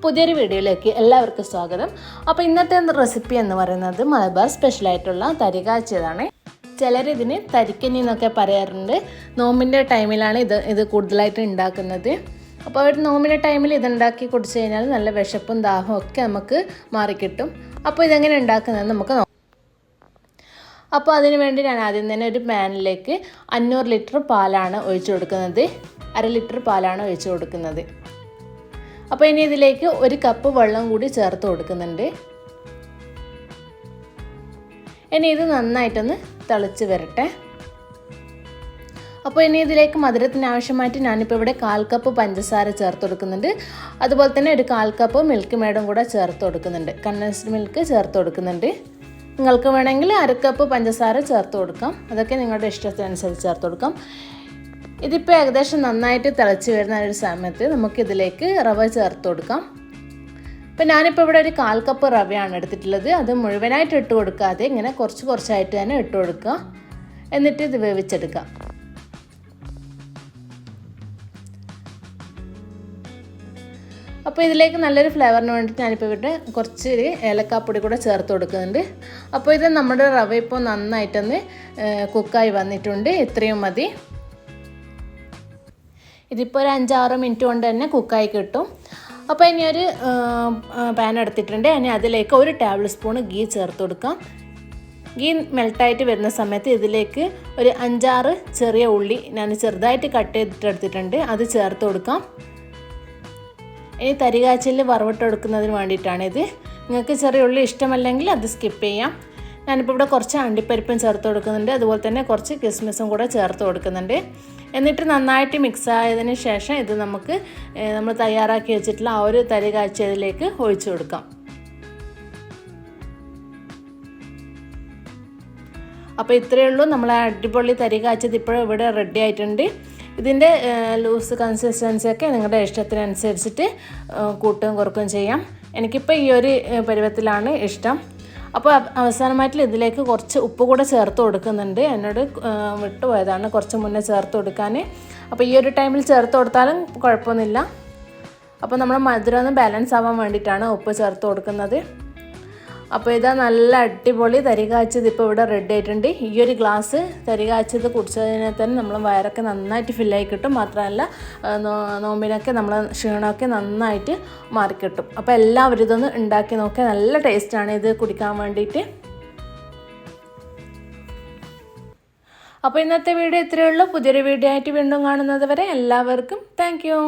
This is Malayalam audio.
പുതിയൊരു വീഡിയോയിലേക്ക് എല്ലാവർക്കും സ്വാഗതം. അപ്പോൾ ഇന്നത്തെ റെസിപ്പി എന്ന് പറയുന്നത് മലബാർ സ്പെഷ്യലായിട്ടുള്ള തരികാച്ചിയതാണ്. ചിലരിതിന് തരിക്കഞ്ഞി എന്നൊക്കെ പറയാറുണ്ട്. നോമ്പിൻ്റെ ടൈമിലാണ് ഇത് കൂടുതലായിട്ട് ഉണ്ടാക്കുന്നത്. അപ്പോൾ അവർ നോമ്പിൻ്റെ ടൈമിൽ ഇതുണ്ടാക്കി കുടിച്ചു കഴിഞ്ഞാൽ നല്ല വിശപ്പും ദാഹവും ഒക്കെ നമുക്ക് മാറിക്കിട്ടും. അപ്പോൾ ഇതെങ്ങനെ ഉണ്ടാക്കുന്നത് നമുക്ക് നോക്കാം. അപ്പോൾ അതിന് വേണ്ടി ഞാൻ ആദ്യം തന്നെ ഒരു പാനിലേക്ക് 500 ലിറ്റർ പാലാണ് ഒഴിച്ചു കൊടുക്കുന്നത്. 1/2 ലിറ്റർ പാലാണ് ഒഴിച്ചു കൊടുക്കുന്നത്. അപ്പോൾ ഇനി ഇതിലേക്ക് 1 കപ്പ് വെള്ളം കൂടി ചേർത്ത് കൊടുക്കുന്നുണ്ട്. ഇനി ഇത് നന്നായിട്ടൊന്ന് തിളച്ച് വരട്ടെ. അപ്പോൾ ഇനി ഇതിലേക്ക് മധുരത്തിന് ആവശ്യമായിട്ട് ഞാനിപ്പോൾ ഇവിടെ 1/4 കപ്പ് പഞ്ചസാര ചേർത്ത് കൊടുക്കുന്നുണ്ട്. അതുപോലെ തന്നെ ഒരു 1/4 കപ്പ് മിൽക്ക് മേഡും കൂടെ ചേർത്ത് കൊടുക്കുന്നുണ്ട്. കണ്ടൻസ്ഡ് മിൽക്ക് ചേർത്ത് കൊടുക്കുന്നുണ്ട്. നിങ്ങൾക്ക് വേണമെങ്കിൽ 1/2 കപ്പ് പഞ്ചസാര ചേർത്ത് കൊടുക്കാം. അതൊക്കെ നിങ്ങളുടെ ഇഷ്ടത്തിനനുസരിച്ച് ചേർത്ത് കൊടുക്കാം. ഇതിപ്പോൾ ഏകദേശം നന്നായിട്ട് തിളച്ച് വരുന്ന ഒരു സമയത്ത് നമുക്കിതിലേക്ക് റവ ചേർത്ത് കൊടുക്കാം. അപ്പോൾ ഞാനിപ്പോൾ ഇവിടെ ഒരു 1/4 കപ്പ് റവയാണ് എടുത്തിട്ടുള്ളത്. അത് മുഴുവനായിട്ട് ഇട്ട് കൊടുക്കാതെ ഇങ്ങനെ കുറച്ചായിട്ട് തന്നെ ഇട്ട് കൊടുക്കുക. എന്നിട്ട് ഇത് വേവിച്ചെടുക്കാം. അപ്പോൾ ഇതിലേക്ക് നല്ലൊരു ഫ്ലേവറിന് വേണ്ടിയിട്ട് ഞാനിപ്പോൾ ഇവിടെ കുറച്ച് ഏലക്കാപ്പൊടി കൂടെ ചേർത്ത് കൊടുക്കുന്നുണ്ട്. അപ്പോൾ ഇത് നമ്മുടെ റവ ഇപ്പോൾ നന്നായിട്ടൊന്ന് കുക്കായി വന്നിട്ടുണ്ട്. ഇത്രയും മതി. ഇതിപ്പോൾ ഒരു 5-6 മിനിറ്റ് കൊണ്ട് തന്നെ കുക്കായി കിട്ടും. അപ്പോൾ ഇനി ഒരു പാൻ എടുത്തിട്ടുണ്ട്. ഇനി അതിലേക്ക് 1 ടേബിൾ സ്പൂൺ ഗീ ചേർത്ത് കൊടുക്കാം. ഗീ മെൽട്ടായിട്ട് വരുന്ന സമയത്ത് ഇതിലേക്ക് ഒരു 5-6 ചെറിയ ഉള്ളി ഞാൻ ചെറുതായിട്ട് കട്ട് ചെയ്തിട്ടെടുത്തിട്ടുണ്ട്. അത് ചേർത്ത് കൊടുക്കാം. ഇനി തരികാച്ചിൽ വറവിട്ടെടുക്കുന്നതിന് വേണ്ടിയിട്ടാണിത്. നിങ്ങൾക്ക് ചെറിയ ഉള്ളി ഇഷ്ടമല്ലെങ്കിൽ അത് സ്കിപ്പ് ചെയ്യാം. ഞാനിപ്പോൾ ഇവിടെ കുറച്ച് അണ്ടിപ്പരിപ്പും ചേർത്ത് കൊടുക്കുന്നുണ്ട്. അതുപോലെ തന്നെ കുറച്ച് കിസ്മിസും കൂടെ ചേർത്ത് കൊടുക്കുന്നുണ്ട്. എന്നിട്ട് നന്നായിട്ട് മിക്സ് ആയതിന് ശേഷം ഇത് നമ്മൾ തയ്യാറാക്കി വെച്ചിട്ടുള്ള ആ ഒരു തരികാച്ചിയതിലേക്ക് ഒഴിച്ചു കൊടുക്കാം. അപ്പോൾ ഇത്രയേ ഉള്ളൂ. നമ്മളെ അടിപൊളി തരികാച്ചിയത് ഇപ്പോൾ ഇവിടെ റെഡി ആയിട്ടുണ്ട്. ഇതിൻ്റെ ലൂസ് കൺസിസ്റ്റൻസിയൊക്കെ നിങ്ങളുടെ ഇഷ്ടത്തിനനുസരിച്ചിട്ട് കൂട്ടുകയും കുറക്കുകയും ചെയ്യാം. എനിക്കിപ്പോൾ ഈ ഒരു പരുവത്തിലാണ് ഇഷ്ടം. അപ്പോൾ അവസാനമായിട്ട് ഇതിലേക്ക് കുറച്ച് ഉപ്പ് കൂടെ ചേർത്ത് കൊടുക്കുന്നുണ്ട്. എന്നോട് വിട്ടുപോയതാണ് കുറച്ച് മുന്നേ ചേർത്ത് കൊടുക്കാൻ. അപ്പോൾ ഈ ഒരു ടൈമിൽ ചേർത്ത് കൊടുത്താലും കുഴപ്പമൊന്നുമില്ല. അപ്പോൾ നമ്മൾ മധുരം ഒന്ന് ബാലൻസ് ആവാൻ വേണ്ടിയിട്ടാണ് ഉപ്പ് ചേർത്ത് കൊടുക്കുന്നത്. അപ്പോൾ ഇതാ നല്ല അടിപൊളി തരികാച്ചിയത് ഇപ്പോൾ ഇവിടെ റെഡി ആയിട്ടുണ്ട്. ഈ ഒരു ഗ്ലാസ് തരികാച്ചിയത് കുടിച്ചതിനെ തന്നെ നമ്മൾ വയറൊക്കെ നന്നായിട്ട് ഫില്ലായി കിട്ടും. മാത്രമല്ല നോമ്പിനൊക്കെ നമ്മൾ ക്ഷീണമൊക്കെ നന്നായിട്ട് മാറിക്കിട്ടും. അപ്പോൾ എല്ലാവരും ഇതൊന്ന് ഉണ്ടാക്കി നോക്കുക. നല്ല ടേസ്റ്റാണ് ഇത് കുടിക്കാൻ വേണ്ടിയിട്ട്. അപ്പോൾ ഇന്നത്തെ വീഡിയോ ഇത്രയേ ഉള്ളൂ. പുതിയൊരു വീഡിയോ ആയിട്ട് വീണ്ടും കാണുന്നത് വരെ എല്ലാവർക്കും താങ്ക് യു.